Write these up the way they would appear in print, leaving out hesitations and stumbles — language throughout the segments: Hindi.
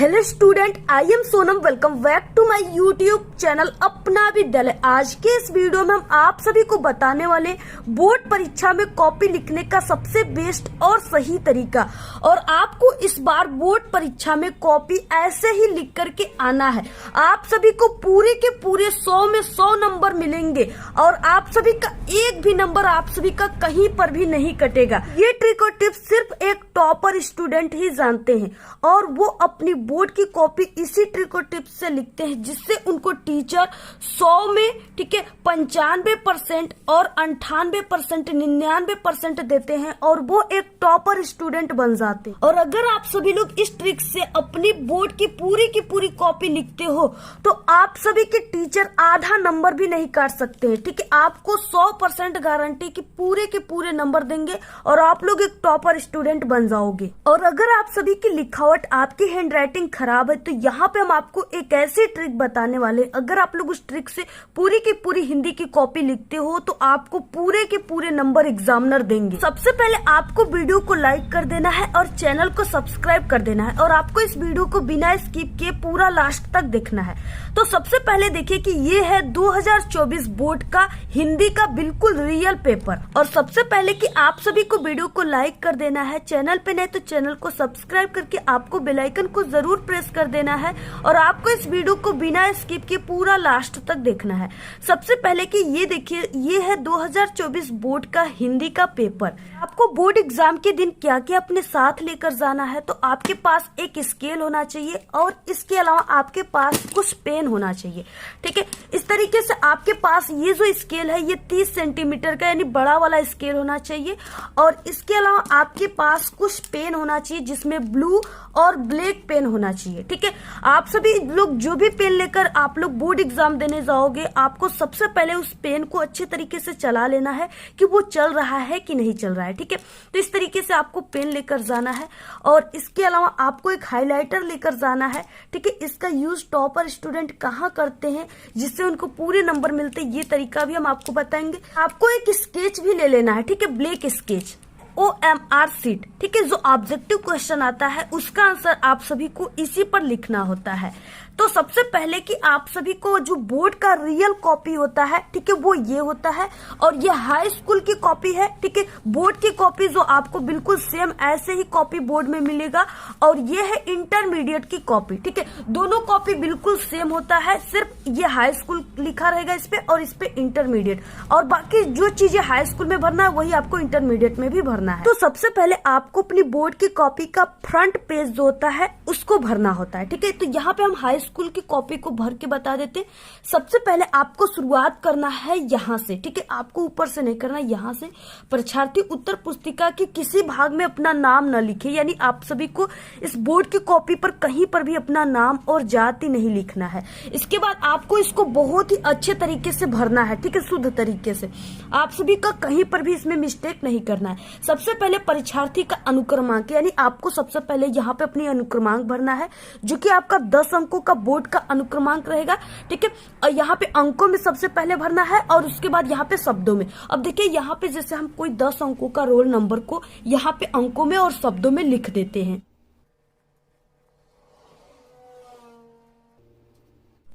Hello student, I am Sonam. Welcome back to my YouTube channel Apna Vidyalaya. आज के इस वीडियो में हम आप सभी को बताने वाले बोर्ड परीक्षा में कॉपी लिखने का सबसे बेस्ट और सही तरीका। और आपको इस बार बोर्ड परीक्षा में कॉपी ऐसे ही लिख करके आना है। आप सभी को पूरे के पूरे 100 में 100 नंबर मिलेंगे और आप सभी का एक भी नंबर आप सभी का कहीं पर भी नहीं कटेगा। ये ट्रिक और टिप्स सिर्फ एक टॉपर स्टूडेंट ही जानते हैं और वो अपनी बोर्ड की कॉपी इसी ट्रिक और टिप्स से लिखते हैं, जिससे उनको टीचर 100 में 95% और 98%, 99% देते हैं और वो एक टॉपर स्टूडेंट बन जाते हैं। और अगर आप सभी लोग इस ट्रिक से अपनी बोर्ड की पूरी कॉपी लिखते हो तो आप सभी के टीचर आधा नंबर भी नहीं काट सकते हैं। ठीक है, आपको 100% गारंटी की के पूरे नंबर देंगे और आप लोग एक टॉपर स्टूडेंट बन जाओगे। और अगर आप सभी की लिखावट, आपकी हैंडराइटिंग खराब है तो यहाँ पे हम आपको एक ऐसी ट्रिक बताने वाले। अगर आप लोग उस ट्रिक से पूरी की पूरी हिंदी की कॉपी लिखते हो तो आपको पूरे के पूरे नंबर एग्जामिनर देंगे। सबसे पहले आपको वीडियो को लाइक कर देना है और चैनल को सब्सक्राइब कर देना है और आपको इस वीडियो को बिना स्किप किए पूरा लास्ट तक देखना है। तो सबसे पहले देखिए कि ये है 2024 बोर्ड का हिंदी का बिल्कुल रियल पेपर। और सबसे पहले कि आप सभी को वीडियो को लाइक कर देना है, चैनल पे नहीं तो चैनल को सब्सक्राइब करके आपको बेल आइकन को जरूर प्रेस कर देना है और आपको इस वीडियो को बिना स्किप के पूरा लास्ट तक देखना है। सबसे पहले कि ये देखिए, ये है 2024 बोर्ड का हिंदी का पेपर। आपको बोर्ड एग्जाम के दिन क्या क्या अपने साथ लेकर जाना है, तो आपके पास एक स्केल होना चाहिए और इसके अलावा आपके पास कुछ पेन होना चाहिए। ठीक है, इस तरीके से आपके पास ये जो स्केल है ये 30 सेंटीमीटर का यानी बड़ा वाला स्केल होना चाहिए और इसके अलावा आपके पास कुछ पेन होना चाहिए जिसमें ब्लू और ब्लैक पेन होना चाहिए। ठीक है, आप सभी लोग जो भी पेन लेकर आप लोग बोर्ड एग्जाम देने जाओगे, आपको सबसे पहले उस पेन को अच्छे तरीके से चला लेना है कि वो चल रहा है कि नहीं चल रहा है। ठीक है, तो इस तरीके से आपको पेन लेकर जाना है और इसके अलावा आपको एक हाइलाइटर लेकर जाना है। ठीक है, इसका यूज टॉपर स्टूडेंट कहाँ करते हैं जिससे उनको पूरे नंबर मिलते हैं, ये तरीका भी हम आपको बताएंगे। आपको एक स्केच भी ले लेना है। ठीक है, ब्लैक स्केच, OMR शीट। ठीक है, जो ऑब्जेक्टिव क्वेश्चन आता है उसका आंसर आप सभी को इसी पर लिखना होता है। तो सबसे पहले कि आप सभी को जो बोर्ड का रियल कॉपी होता है, ठीक है, वो ये होता है और ये हाई स्कूल की कॉपी है। ठीक है, बोर्ड की कॉपी जो आपको बिल्कुल सेम ऐसे ही कॉपी बोर्ड में मिलेगा और ये है इंटरमीडिएट की कॉपी। ठीक है, दोनों कॉपी बिल्कुल सेम होता है, सिर्फ ये हाई स्कूल लिखा रहेगा इस पे और इस पे इंटरमीडिएट, और बाकी जो चीजें हाई स्कूल में भरना है वही आपको इंटरमीडिएट में भी भरना है। तो सबसे पहले आपको अपनी बोर्ड की कॉपी का फ्रंट पेज जो होता है उसको भरना होता है। ठीक है, तो यहाँ पे हम हाई स्कूल की कॉपी को भर के बता देते हैं। सबसे पहले आपको शुरुआत करना है यहाँ से। ठीक है, आपको ऊपर से नहीं करना, यहाँ से। परीक्षार्थी उत्तर पुस्तिका के किसी भाग में अपना नाम न लिखे, यानी आप सभी को इस बोर्ड की कॉपी पर कहीं पर भी अपना नाम और जाति नहीं लिखना है। इसके बाद आपको इसको बहुत ही अच्छे तरीके से भरना है। ठीक है, शुद्ध तरीके से, आप सभी का कहीं पर भी इसमें मिस्टेक नहीं करना है। सबसे पहले परीक्षार्थी का अनुक्रमांक, यानी आपको सबसे पहले यहाँ पे अपनी अनुक्रमांक भरना है जो कि आपका 10 अंकों का बोर्ड का अनुक्रमांक रहेगा। ठीक है, और यहाँ पे अंकों में सबसे पहले भरना है और उसके बाद यहाँ पे शब्दों में। अब देखिए यहाँ पे जैसे हम कोई 10 अंकों का रोल नंबर को यहाँ पे अंकों में और शब्दों में लिख देते हैं,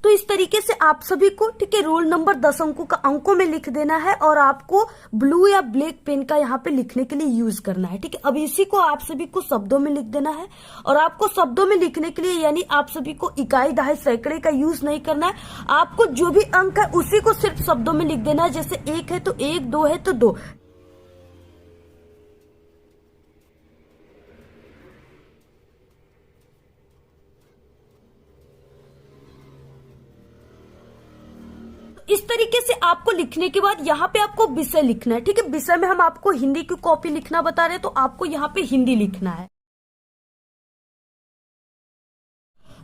तो इस तरीके से आप सभी को, ठीक है, रोल नंबर 10 अंकों का अंकों में लिख देना है और आपको ब्लू या ब्लैक पेन का यहाँ पे लिखने के लिए यूज करना है। ठीक है, अब इसी को आप सभी को शब्दों में लिख देना है और आपको शब्दों में लिखने के लिए यानी आप सभी को इकाई, दहाई, सैकड़े का यूज नहीं करना है। आपको जो भी अंक है उसी को सिर्फ शब्दों में लिख देना है। जैसे 1 है तो 1, 2 है तो 2। इस तरीके से आपको लिखने के बाद यहाँ पे आपको विषय लिखना है। ठीक है, विषय में हम आपको हिंदी की कॉपी लिखना बता रहे हैं तो आपको यहाँ पे हिंदी लिखना है।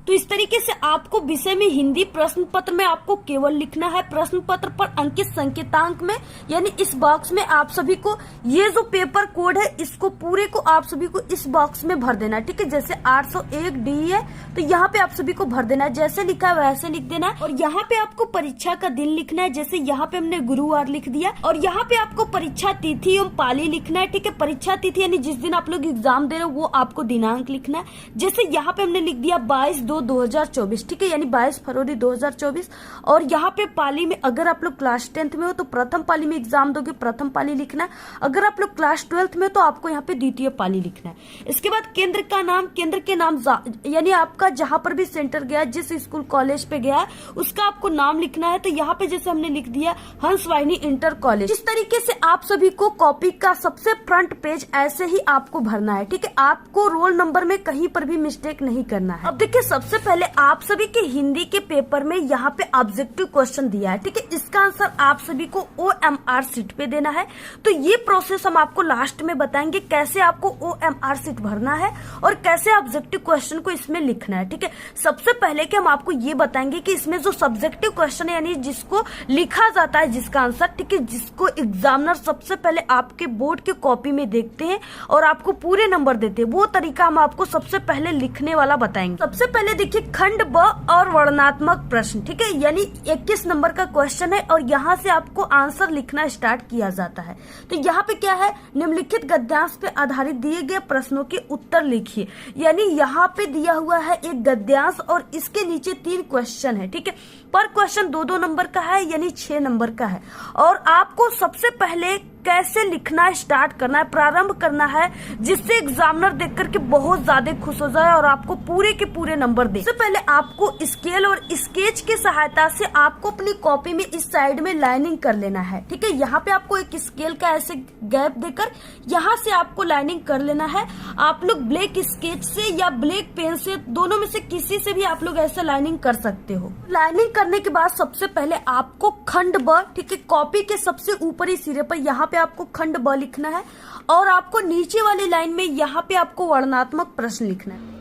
तो इस तरीके से आपको विषय में हिंदी प्रश्न पत्र में आपको केवल लिखना है प्रश्न पत्र पर अंकित संकेतांक में, यानी इस बॉक्स में आप सभी को ये जो पेपर कोड है इसको पूरे को आप सभी को इस बॉक्स में भर देना है। ठीक है, जैसे 801 डी है तो यहाँ पे आप सभी को भर देना है, जैसे लिखा है वैसे लिख देना है। और यहाँ पे आपको परीक्षा का दिन लिखना है, जैसे यहाँ पे हमने गुरुवार लिख दिया। और यहाँ पे आपको परीक्षा तिथि एवं पाली लिखना है। ठीक है, परीक्षा तिथि यानी जिस दिन आप लोग एग्जाम दे रहे हो वो आपको दिनांक लिखना है, जैसे यहाँ पे हमने लिख दिया 22/2/2024। ठीक है, यानी 22 फरवरी 2024। और यहाँ पे पाली में अगर आप लोग क्लास 10th में हो तो प्रथम पाली में एग्जाम दोगे, प्रथम पाली लिखना है। अगर आप लोग क्लास 12th में हो तो आपको यहाँ पे द्वितीय पाली लिखना है। इसके बाद केंद्र का नाम, केंद्र के नाम यानी आपका जहां पर भी सेंटर गया, जिस स्कूल कॉलेज पे गया है उसका आपको नाम लिखना है। तो यहाँ पे जैसे हमने लिख दिया हंसवाहिनी इंटर कॉलेज। इस तरीके से आप सभी को कॉपी का सबसे फ्रंट पेज ऐसे ही आपको भरना है। ठीक है, आपको रोल नंबर में कहीं पर भी मिस्टेक नहीं करना है। अब देखिए, सबसे पहले आप सभी के हिंदी के पेपर में यहाँ पे ऑब्जेक्टिव क्वेश्चन दिया है। ठीक है, इसका आंसर आप सभी को OMR शीट पे देना है। तो ये प्रोसेस हम आपको लास्ट में बताएंगे, कैसे आपको OMR शीट भरना है और कैसे ऑब्जेक्टिव क्वेश्चन को इसमें लिखना है। ठीक है, सबसे पहले कि हम आपको ये बताएंगे कि इसमें जो सब्जेक्टिव क्वेश्चन है यानी जिसको लिखा जाता है जिसका आंसर, ठीक है, जिसको एग्जामिनर सबसे पहले आपके बोर्ड के कॉपी में देखते हैं और आपको पूरे नंबर देते हैं, वो तरीका हम आपको सबसे पहले लिखने वाला बताएंगे। सबसे पहले देखिए खंड ब और वर्णनात्मक प्रश्न। ठीक है, यानी 21 नंबर का क्वेश्चन है और यहाँ से आपको आंसर लिखना स्टार्ट किया जाता है। तो यहाँ पे क्या है, निम्नलिखित गद्यांश पे आधारित दिए गए प्रश्नों के उत्तर लिखिए। यानी यहाँ पे दिया हुआ है एक गद्यांश और इसके नीचे 3 क्वेश्चन है। ठीक है, पर क्वेश्चन 2-2 नंबर का है, यानी 6 नंबर का है। और आपको सबसे पहले कैसे लिखना स्टार्ट करना है, प्रारंभ करना है, जिससे एग्जामिनर देख करके बहुत ज्यादा खुश हो जाए और आपको पूरे के पूरे नंबर दे। सबसे पहले आपको स्केल और स्केच की सहायता से आपको अपनी कॉपी में इस साइड में लाइनिंग कर लेना है। ठीक है, यहाँ पे आपको एक स्केल का ऐसे गैप देकर यहाँ से आपको लाइनिंग कर लेना है। आप लोग ब्लैक स्केच से या ब्लैक पेन से, दोनों में से किसी से भी आप लोग ऐसे लाइनिंग कर सकते हो। लाइनिंग करने के बाद सबसे पहले आपको खंड ब, ठीक है, कॉपी के सबसे ऊपरी सिरे पर यहाँ पे आपको खंड ब लिखना है और आपको नीचे वाली लाइन में यहाँ पे आपको वर्णनात्मक प्रश्न लिखना है।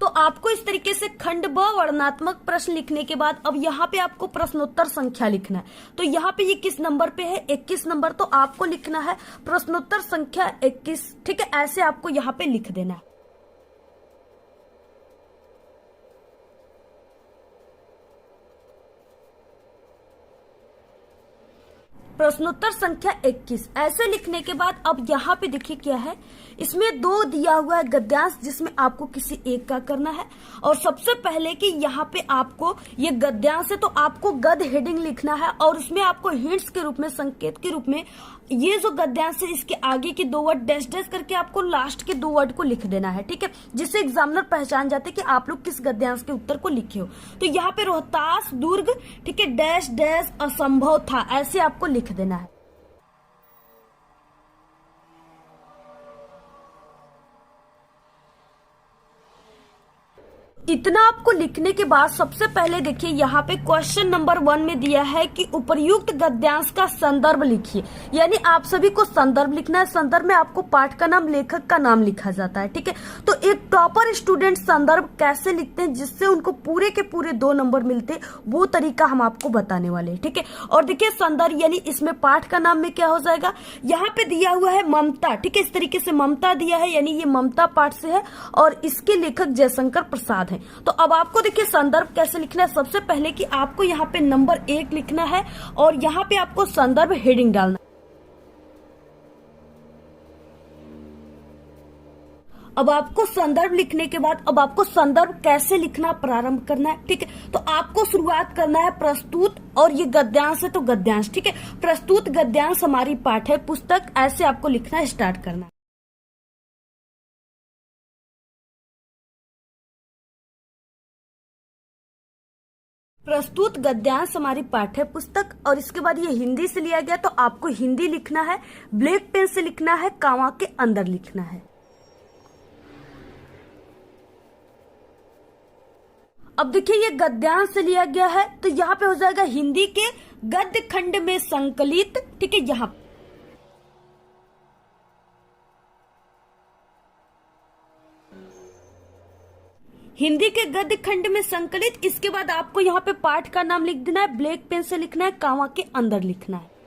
तो आपको इस तरीके से खंड ब वर्णनात्मक प्रश्न लिखने के बाद अब यहाँ पे आपको प्रश्नोत्तर संख्या लिखना है। तो यहाँ पे ये किस नंबर पे है, 21 नंबर, तो आपको लिखना है प्रश्नोत्तर संख्या 21। ठीक है, ऐसे आपको यहाँ पे लिख देना है। प्रश्नोत्तर संख्या 21 ऐसे लिखने के बाद अब यहाँ पे देखिए क्या है, इसमें 2 दिया हुआ है गद्यांश जिसमें आपको किसी एक का करना है। और सबसे पहले कि यहाँ पे आपको ये गद्यांश है तो आपको गद हेडिंग लिखना है और उसमें आपको हिंट्स के रूप में, संकेत के रूप में, ये जो गद्यांश है इसके आगे की 2 वर्ड डैश डैश करके आपको लास्ट के 2 वर्ड को लिख देना है। ठीक है, जिससे एग्जामिनर पहचान जाते कि आप लोग किस गद्यांश के उत्तर को लिखे हो। तो यहाँ पे रोहतास दुर्ग, ठीक है, डैश डैश असंभव था, ऐसे आपको लिख देना है। इतना आपको लिखने के बाद सबसे पहले देखिए यहाँ पे क्वेश्चन नंबर 1 में दिया है कि उपर्युक्त गद्यांश का संदर्भ लिखिए। यानी आप सभी को संदर्भ लिखना है। संदर्भ में आपको पाठ का नाम, लेखक का नाम लिखा जाता है। ठीक है, तो एक टॉपर स्टूडेंट संदर्भ कैसे लिखते हैं जिससे उनको पूरे के पूरे 2 नंबर मिलते, वो तरीका हम आपको बताने वाले हैं। ठीक है, और देखिए संदर्भ यानी इसमें पाठ का नाम में क्या हो जाएगा, यहाँ पे दिया हुआ है ममता। ठीक है, इस तरीके से ममता दिया है, यानी ये ममता पाठ से है और इसके लेखक जयशंकर प्रसाद है। तो अब आपको देखिए संदर्भ कैसे लिखना है। सबसे पहले कि आपको यहाँ पे नंबर 1 लिखना है और यहाँ पे आपको संदर्भ हेडिंग डालना है। अब आपको संदर्भ लिखने के बाद अब आपको संदर्भ कैसे लिखना प्रारंभ करना है। ठीक है, तो आपको शुरुआत करना है प्रस्तुत, और ये गद्यांश है तो गद्यांश। ठीक है, प्रस्तुत गद्यांश हमारी पाठ्य पुस्तक, ऐसे आपको लिखना स्टार्ट करना है। प्रस्तुत गद्यांश हमारी पाठ्य पुस्तक, और इसके बाद ये हिंदी से लिया गया तो आपको हिंदी लिखना है, ब्लैक पेन से लिखना है, कामा के अंदर लिखना है। अब देखिए ये गद्यांश से लिया गया है, तो यहाँ पे हो जाएगा हिंदी के गद्य खंड में संकलित। ठीक है, यहाँ हिंदी के गद्य खंड में संकलित। इसके बाद आपको यहाँ पे पाठ का नाम लिख देना है, ब्लैक पेन से लिखना है, कामा के अंदर लिखना है।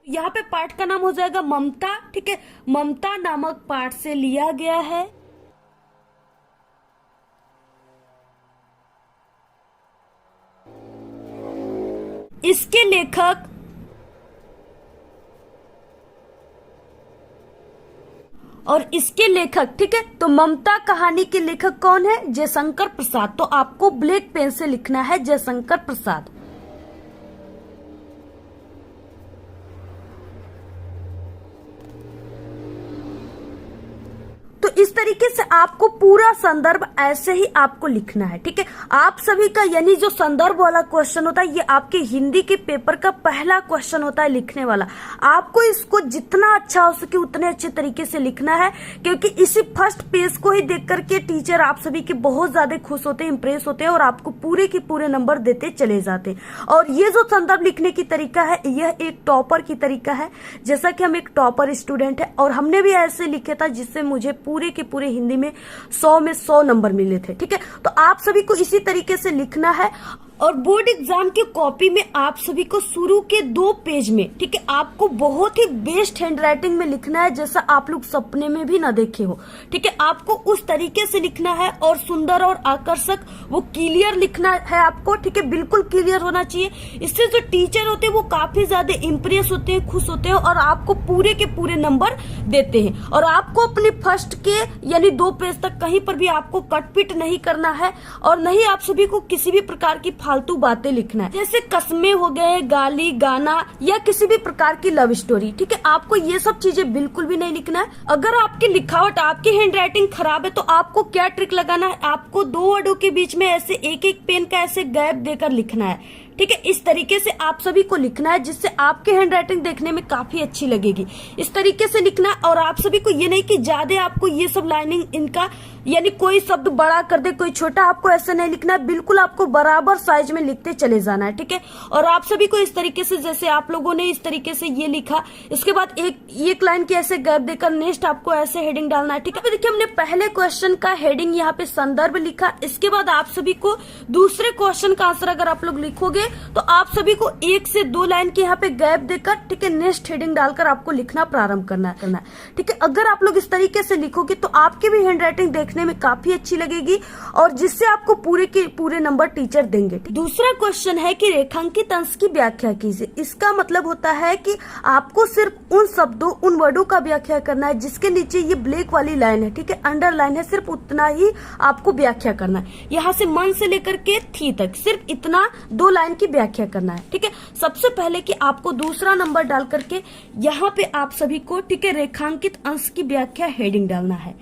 यहाँ पे पाठ का नाम हो जाएगा ममता। ठीक है, ममता नामक पाठ से लिया गया है। इसके लेखक और इसके लेखक, ठीक है, तो ममता कहानी के लेखक कौन है? जयशंकर प्रसाद। तो आपको ब्लैक पेन से लिखना है जयशंकर प्रसाद। तो इस तरीके से आपको पूरा संदर्भ ऐसे ही आपको लिखना है। ठीक है, आप सभी का यानी जो संदर्भ वाला क्वेश्चन होता है, ये आपके हिंदी के पेपर का पहला क्वेश्चन होता है लिखने वाला। आपको इसको जितना अच्छा हो सके उतने अच्छे तरीके से लिखना है, क्योंकि इसी फर्स्ट पेज को ही देख करके टीचर आप सभी के बहुत ज्यादा खुश होते हैं, इंप्रेस होते हैं और आपको पूरे के पूरे नंबर देते चले जाते हैं। और ये जो संदर्भ लिखने की तरीका है, यह एक टॉपर की तरीका है। जैसा कि हम एक टॉपर स्टूडेंट है और हमने भी ऐसे लिखे था जिससे मुझे पूरे के पूरे हिंदी में 100 में 100 नंबर मिले थे। ठीक है, तो आप सभी को इसी तरीके से लिखना है। और बोर्ड एग्जाम की कॉपी में आप सभी को शुरू के 2 पेज में, ठीक है, आपको बहुत ही बेस्ट हैंडराइटिंग में लिखना है, जैसा आप लोग सपने में भी ना देखे हो। ठीक है, आपको उस तरीके से लिखना है और सुंदर और आकर्षक, वो क्लियर लिखना है आपको। ठीक है, बिल्कुल क्लियर होना चाहिए। इससे जो टीचर होते हैं वो काफी ज्यादा इंप्रेस होते हैं, खुश होते हैं और आपको पूरे के पूरे नंबर देते हैं। और आपको अपने फर्स्ट के यानी 2 पेज तक कहीं पर भी आपको कटपिट नहीं करना है और नहीं आप सभी को किसी भी प्रकार की फालतू बातें लिखना है, जैसे कस्में हो गए, गाली, गाना या किसी भी प्रकार की लव स्टोरी। ठीक है, आपको ये सब चीजें बिल्कुल भी नहीं लिखना है। अगर आपकी लिखावट, आपकी हैंडराइटिंग खराब है तो आपको क्या ट्रिक लगाना है, आपको 2 वर्डों के बीच में ऐसे एक पेन का ऐसे गैप देकर लिखना है। ठीक है, इस तरीके से आप सभी को लिखना है, जिससे आपकी हैंडराइटिंग देखने में काफी अच्छी लगेगी। इस तरीके से लिखना है। और आप सभी को ये नहीं कि ज्यादा आपको ये सब लाइनिंग इनका यानी कोई शब्द बड़ा कर दे कोई छोटा, आपको ऐसा नहीं लिखना है। बिल्कुल आपको बराबर साइज में लिखते चले जाना है। ठीक है, और आप सभी को इस तरीके से, जैसे आप लोगों ने इस तरीके से ये लिखा, इसके बाद एक लाइन की ऐसे गैप देकर नेक्स्ट आपको ऐसे हेडिंग डालना है। ठीक है, देखिए हमने पहले क्वेश्चन का हेडिंग यहाँ पे संदर्भ लिखा। इसके बाद आप सभी को दूसरे क्वेश्चन का आंसर अगर आप लोग लिखोगे तो आप सभी को 1 से 2 लाइन के यहाँ पे गैप देकर, ठीक है, नेक्स्ट हेडिंग डालकर आपको लिखना प्रारंभ करना है। ठीक है, अगर आप लोग इस तरीके से लिखोगे तो आपकी भी हैंडराइटिंग देखने में काफी अच्छी लगेगी और जिससे आपको पूरे के पूरे नंबर टीचर देंगे। दूसरा क्वेश्चन है कि रेखांकित अंश की व्याख्या कीजिए। इसका मतलब होता है कि आपको सिर्फ उन शब्दों, उन वर्डों का व्याख्या करना है जिसके नीचे ये ब्लैक वाली लाइन है, ठीक है, अंडरलाइन है, सिर्फ उतना ही आपको व्याख्या करना है। यहाँ से मन से लेकर के थी तक सिर्फ इतना 2 लाइन की व्याख्या करना है। ठीक है, सबसे पहले कि आपको दूसरा नंबर डाल करके यहाँ पे आप सभी को, ठीक है, रेखांकित अंश की व्याख्या हेडिंग डालना है।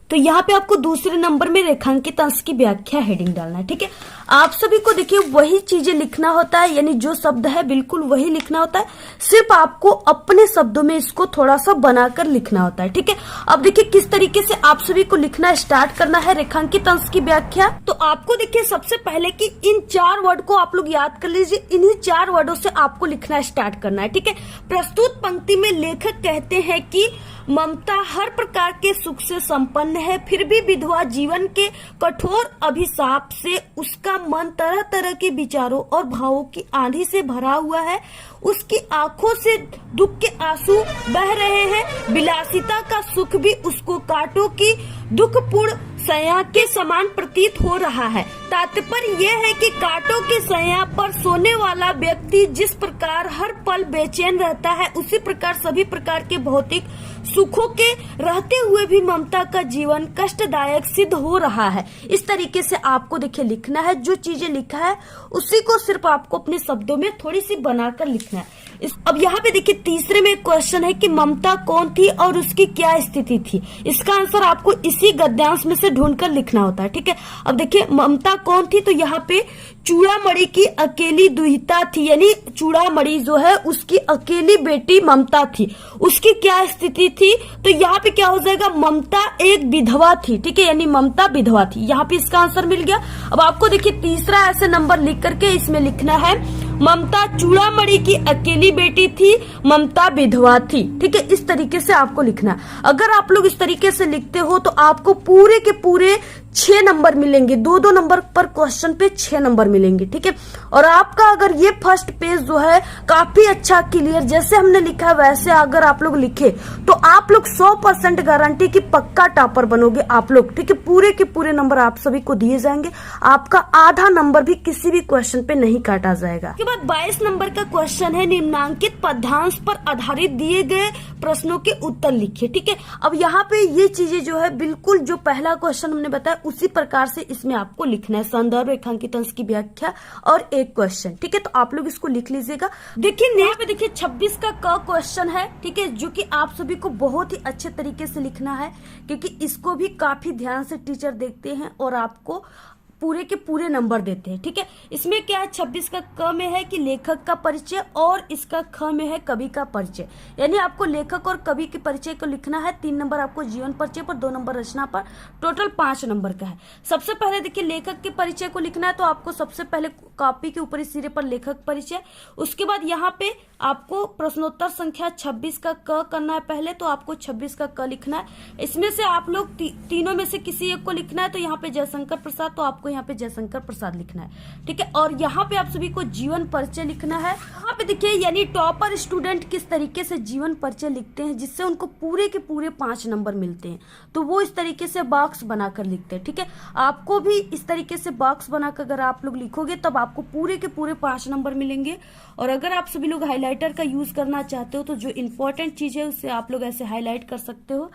तो यहाँ पे आपको दूसरे नंबर में रेखांकित अंश की व्याख्या हेडिंग डालना है। ठीक है, आप सभी को देखिए वही चीजें लिखना होता है, यानी जो शब्द है बिल्कुल वही लिखना होता है, सिर्फ आपको अपने शब्दों में इसको थोड़ा सा बनाकर लिखना होता है। ठीक है, अब देखिए किस तरीके से आप सभी को लिखना स्टार्ट करना है रेखांकित अंश की व्याख्या। तो आपको देखिए सबसे पहले कि इन 4 वर्ड को आप लोग याद कर लीजिए, इन्हीं 4 वर्डों से आपको लिखना स्टार्ट करना है। ठीक है, प्रस्तुत पंक्ति में लेखक कहते हैं कि ममता हर प्रकार के सुख से संपन्न है, फिर भी विधवा जीवन के कठोर अभिशाप से उसका मन तरह तरह के विचारों और भावों की आंधी से भरा हुआ है। उसकी आंखों से दुख के आंसू बह रहे हैं। विलासिता का सुख भी उसको कांटों की दुखपूर्ण सया के समान प्रतीत हो रहा है। तात्पर्य यह है कि कांटों की सया पर सोने वाला व्यक्ति जिस प्रकार हर पल बेचैन रहता है, उसी प्रकार सभी प्रकार के भौतिक सुखों के रहते हुए भी ममता का जीवन कष्टदायक सिद्ध हो रहा है। इस तरीके से आपको देखिए लिखना है, जो चीजें लिखा है उसी को सिर्फ आपको अपने शब्दों में थोड़ी सी बनाकर लिखना है। अब यहाँ पे देखिए तीसरे में क्वेश्चन है कि ममता कौन थी और उसकी क्या स्थिति थी। इसका आंसर आपको इसी गद्यांश में से ढूंढकर लिखना होता है। ठीक है, अब देखिए ममता कौन थी, तो यहाँ पे चूड़ामणि की अकेली दुहिता थी, यानी चूड़ामणि जो है उसकी अकेली बेटी ममता थी, उसकी क्या स्थिति थी? तो यहाँ पे क्या हो जाएगा, ममता एक विधवा थी, ठीक है, यानी ममता विधवा थी। यहाँ पे इसका आंसर मिल गया। अब आपको देखिए तीसरा ऐसे नंबर लिख करके इसमें लिखना है ममता चूड़ामणि की अकेली बेटी थी, ममता विधवा थी, ठीक है, इस तरीके से आपको लिखना है। अगर आप लोग इस तरीके से लिखते हो तो आपको पूरे के पूरे 6 नंबर मिलेंगे, 2-2 नंबर पर क्वेश्चन पे 6 नंबर मिलेंगे, ठीक है। और आपका अगर ये फर्स्ट पेज जो है काफी अच्छा क्लियर जैसे हमने लिखा है वैसे अगर आप लोग लिखे तो आप लोग 100% गारंटी की पक्का टॉपर बनोगे आप लोग, ठीक है। पूरे के पूरे नंबर आप सभी को दिए जाएंगे, आपका आधा नंबर भी किसी भी क्वेश्चन पे नहीं काटा जाएगा। उसके बाद 22 नंबर का क्वेश्चन है निम्नांकित पद्यांश पर आधारित दिए गए प्रश्नों के उत्तर लिखिए, ठीक है। अब यहाँ पे ये चीजें जो है बिल्कुल जो पहला क्वेश्चन हमने बताया उसी प्रकार से इसमें आपको लिखना है, संदर्भ, रेखांकित अंश की व्याख्या और एक क्वेश्चन, ठीक है। तो आप लोग इसको लिख लीजिएगा। देखिए यहाँ पे देखिए 26 का क क्वेश्चन है, ठीक है, जो कि आप सभी को बहुत ही अच्छे तरीके से लिखना है क्योंकि इसको भी काफी ध्यान से टीचर देखते हैं और आपको पूरे के पूरे नंबर देते हैं, ठीक है। इसमें क्या है, 26 का क में है कि लेखक का परिचय और इसका ख में है कवि का परिचय, यानी आपको लेखक और कवि के परिचय को लिखना है। 3 नंबर आपको जीवन परिचय पर, 2 नंबर रचना पर, टोटल 5 नंबर का है। सबसे पहले देखिए लेखक के परिचय को लिखना है तो आपको सबसे पहले कॉपी के ऊपरी सिरे पर लेखक परिचय, उसके बाद यहाँ पे आपको प्रश्नोत्तर संख्या 26 का क करना है पहले, तो आपको 26 का क लिखना है। इसमें से आप लोग तीनों में से किसी एक को लिखना है, तो यहाँ पे जयशंकर प्रसाद, तो आपको यहाँ पे जयशंकर प्रसाद लिखना है, ठीक है। और यहाँ पे आप सभी को जीवन परिचय लिखना है। यहाँ पे देखिए यानी टॉपर स्टूडेंट किस तरीके से जीवन परिचय लिखते हैं जिससे उनको पूरे के पूरे 5 नंबर मिलते हैं, तो वो इस तरीके से बॉक्स बनाकर लिखते हैं, ठीक है। आपको भी इस तरीके से बॉक्स बनाकर अगर आप लोग लिखोगे तब आपको पूरे के पूरे 5 नंबर मिलेंगे। और अगर आप सभी लोग हाईलाइटर का यूज करना चाहते हो तो जो इंपॉर्टेंट चीज है उससे आप लोग ऐसे हाईलाइट कर सकते हो,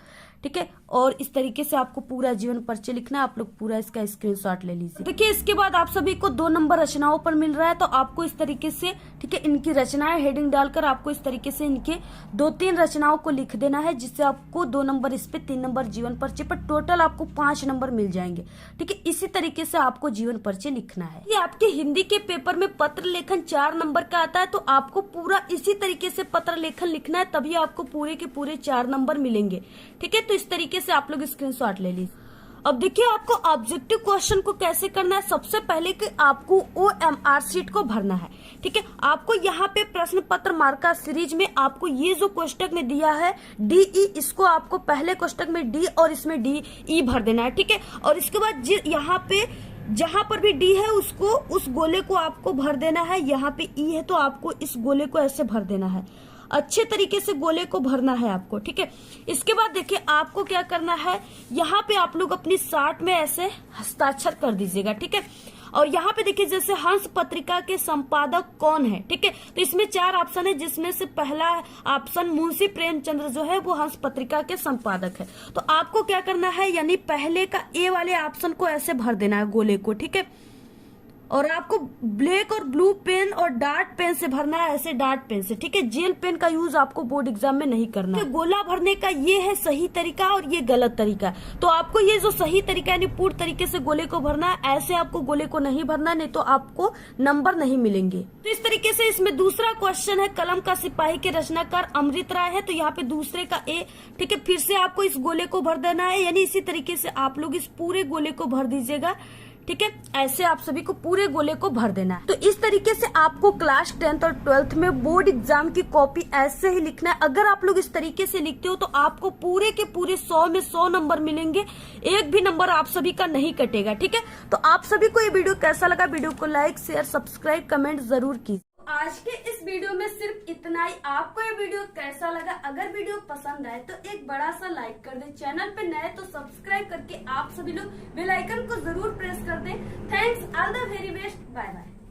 ठीक है। और इस तरीके से आपको पूरा जीवन परिचय लिखना है, आप लोग पूरा इसका स्क्रीनशॉट ले लीजिए। देखिए इसके बाद आप सभी को 2 नंबर रचनाओं पर मिल रहा है, तो आपको इस तरीके से, ठीक है, इनकी रचनाएं हेडिंग डालकर आपको इस तरीके से इनके 2-3 रचनाओं को लिख देना है, जिससे आपको 2 नंबर इस पे, 3 नंबर जीवन परिचय पर, टोटल आपको 5 नंबर मिल जाएंगे, ठीक है। इसी तरीके से आपको जीवन परिचय लिखना है। ये आपके हिंदी के पेपर में पत्र लेखन 4 नंबर का आता है, तो आपको पूरा इसी तरीके से पत्र लेखन लिखना है, तभी आपको पूरे के पूरे 4 नंबर मिलेंगे, ठीक है। तो इस तरीके से आप लोग स्क्रीनशॉट ले लीजिए। अब देखिए आपको ऑब्जेक्टिव क्वेश्चन को कैसे करना है। सबसे पहले कि आपको OMR शीट को भरना है, ठीक है। आपको यहाँ पे प्रश्न पत्र मार्का सीरीज में आपको ये जो कोष्टक में दिया है DE, इसको आपको पहले कोष्टक में D और इसमें DE भर देना है, ठीक है। और इसके बाद यहाँ पे जहां पर भी D है उसको, उस गोले को आपको भर देना है। यहाँ पे E है तो आपको इस गोले को ऐसे भर देना है, अच्छे तरीके से गोले को भरना है आपको, ठीक है। इसके बाद देखिए आपको क्या करना है, यहाँ पे आप लोग अपनी चार्ट में ऐसे हस्ताक्षर कर दीजिएगा, ठीक है। और यहाँ पे देखिए जैसे हंस पत्रिका के संपादक कौन है, ठीक है, तो इसमें 4 ऑप्शन है, जिसमें से पहला ऑप्शन मुंशी प्रेमचंद्र जो है वो हंस पत्रिका के संपादक है। तो आपको क्या करना है, यानी पहले का A वाले ऑप्शन को ऐसे भर देना है गोले को, ठीक है। और आपको ब्लैक और ब्लू पेन और डार्ट पेन से भरना है, ऐसे डार्ट पेन से, ठीक है। जेल पेन का यूज आपको बोर्ड एग्जाम में नहीं करना है। गोला भरने का ये है सही तरीका और ये गलत तरीका, तो आपको ये जो सही तरीका यानी पूर्ण तरीके से गोले को भरना है, ऐसे आपको गोले को नहीं भरना, नहीं तो आपको नंबर नहीं मिलेंगे। तो इस तरीके से इसमें दूसरा क्वेश्चन है कलम का सिपाही के रचनाकार अमृत राय है, तो यहाँ पे दूसरे का A, ठीक है। फिर से आपको इस गोले को भर देना है, यानी इसी तरीके से आप लोग इस पूरे गोले को भर दीजिएगा, ठीक है। ऐसे आप सभी को पूरे गोले को भर देना है। तो इस तरीके से आपको क्लास 10th और 12th में बोर्ड एग्जाम की कॉपी ऐसे ही लिखना है। अगर आप लोग इस तरीके से लिखते हो तो आपको पूरे के पूरे 100 में 100 नंबर मिलेंगे, एक भी नंबर आप सभी का नहीं कटेगा, ठीक है। तो आप सभी को ये वीडियो कैसा लगा, वीडियो को लाइक, शेयर, सब्सक्राइब, कमेंट जरूर कीजिए। आज के इस वीडियो में सिर्फ इतना ही। आपको ये वीडियो कैसा लगा, अगर वीडियो पसंद आए तो एक बड़ा सा लाइक कर दें, चैनल पे नए तो सब्सक्राइब करके आप सभी लोग बेल आइकन को जरूर प्रेस कर दें। Thanks, all the very best, bye bye.